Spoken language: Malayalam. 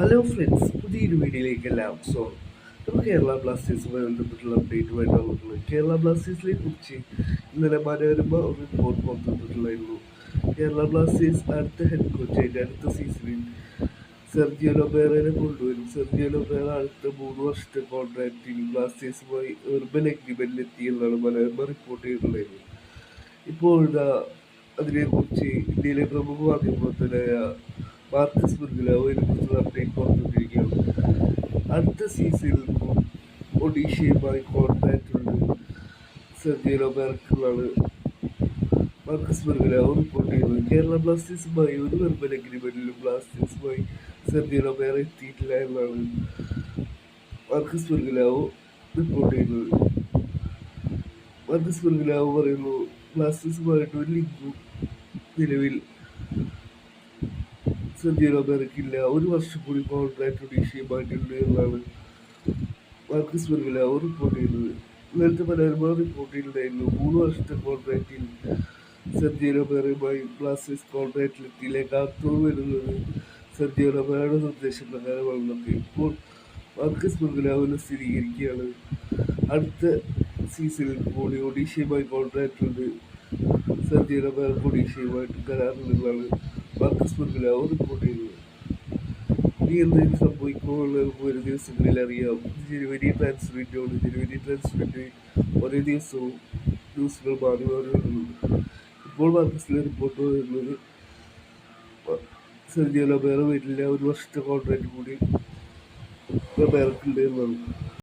ഹലോ ഫ്രണ്ട്സ്, പുതിയൊരു വീഡിയോയിലേക്ക് എല്ലാം സ്വാഗതം. നമുക്ക് കേരള ബ്ലാസ്റ്റേഴ്സുമായി ബന്ധപ്പെട്ടുള്ള അപ്ഡേറ്റുമായിട്ട് വന്നിട്ടുള്ളത്. കേരള ബ്ലാസ്റ്റേഴ്സിനെ കുറിച്ച് ഇന്നലെ മനോരമ ഒരു റിപ്പോർട്ട് പുറത്തുവിട്ടിട്ടുണ്ടായിരുന്നു. കേരള ബ്ലാസ്റ്റേഴ്സ് അടുത്ത ഹെഡ് കോച്ചായിട്ട് അടുത്ത സീസണിൽ സെർജിയോ ലൊബേറയെ കൊണ്ടുവരും. സെർജിയോ ലൊബേറ അടുത്ത 3 വർഷത്തെ കോൺട്രാക്റ്റിൽ ബ്ലാസ്റ്റേഴ്സുമായി വെർബൽ എഗ്രിമെന്റിലെത്തി എന്നാണ് മനോരമ റിപ്പോർട്ട് ചെയ്തിട്ടുണ്ടായിരുന്നത്. ഇപ്പോൾ അതിനെക്കുറിച്ച് ഇന്ത്യയിലെ പ്രമുഖ മാധ്യമത്തിലായ മാർക്കസ് ബുർഗിലാവ് ഇതിനെക്കുറിച്ചുള്ള അപ്ഡേറ്റ് പുറത്തുവിട്ടിരിക്കുകയാണ്. അടുത്ത സീസണിൽ ഒഡീഷയുമായി കോൺട്രാക്റ്റ് ഉണ്ട് സെർജിയോ ലൊബേറയ്ക്കുള്ളതാണ് മാർക്കസ് ബുർഗിലാവ് റിപ്പോർട്ട് ചെയ്യുന്നത്. കേരള ബ്ലാസ്റ്റേഴ്സുമായി ഒരു വെർബൽ എഗ്രിമെന്റിലും ബ്ലാസ്റ്റേഴ്സുമായി സെർജിയോ ലൊബേറ എത്തിയിട്ടില്ല എന്നാണ് മാർക്കസ് ബുർഗിലാവ് റിപ്പോർട്ട് ചെയ്യുന്നത്. മാർക്കസ് ബുർഗിലാവ് പറയുന്നു, ബ്ലാസ്റ്റേഴ്സുമായിട്ട് ഒരു ലിങ്കും നിലവിൽ സെർജിയോ ലൊബേറയ്ക്കില്ല. 1 വർഷം കൂടി കോൺട്രാക്ട് ഒഡീഷയുമായിട്ടുണ്ട് എന്നാണ് മാർക്കസ് ബുർഗിലാവ് റിപ്പോർട്ട് ചെയ്യുന്നത്. നേരത്തെ മനോരമ റിപ്പോർട്ട് ചെയ്തിട്ടുണ്ടായിരുന്നു 3 വർഷത്തെ കോൺട്രാക്റ്റിൽ സെർജിയോ ലൊബേറയുമായി ബ്ലാസ്റ്റേഴ്സ് കോൺട്രാക്റ്റിലെത്തിയില്ലേ, കാത്തു വരുന്നത് സെർജിയോ ലൊബേറയുടെ നിർദ്ദേശപ്രകാരമാണെന്നൊക്കെ. ഇപ്പോൾ മാർക്കസ് ബുർഗിലാവിനെ സ്ഥിരീകരിക്കുകയാണ് അടുത്ത സീസണിൽ കൂടി ഒഡീഷയുമായി കോൺട്രാക്റ്റ് ഉണ്ട്. സെർജിയോ ലൊബേറയ്ക്ക് ഒഡീഷയുമായിട്ട് കരാറിലുള്ളതാണ് മാർക്കസ് ബുർഗിലാവ് റിപ്പോർട്ട് ചെയ്യുന്നത്. ഇനി എന്തെങ്കിലും സംഭവിക്കുമോ എന്നുള്ളത് നമുക്ക് ഒരു ദിവസങ്ങളിൽ അറിയാം. ജനുവരി ട്രാൻസ്ഫർ വിൻഡോയാണ്. ജനുവരി ട്രാൻസ്ഫർ വിൻഡോയിൽ ഓരോ ദിവസവും ന്യൂസുകൾ മാറി മാറി വരുന്നുണ്ട്. ഇപ്പോൾ മാർക്കസിലെ റിപ്പോർട്ട് വരുന്നത് സെർജിയോ ലൊബേറ വരില്ല, 1 വർഷത്തെ കോൺട്രാക്ട് കൂടി ലൊബേറയ്ക്കുണ്ട് എന്നാണ്.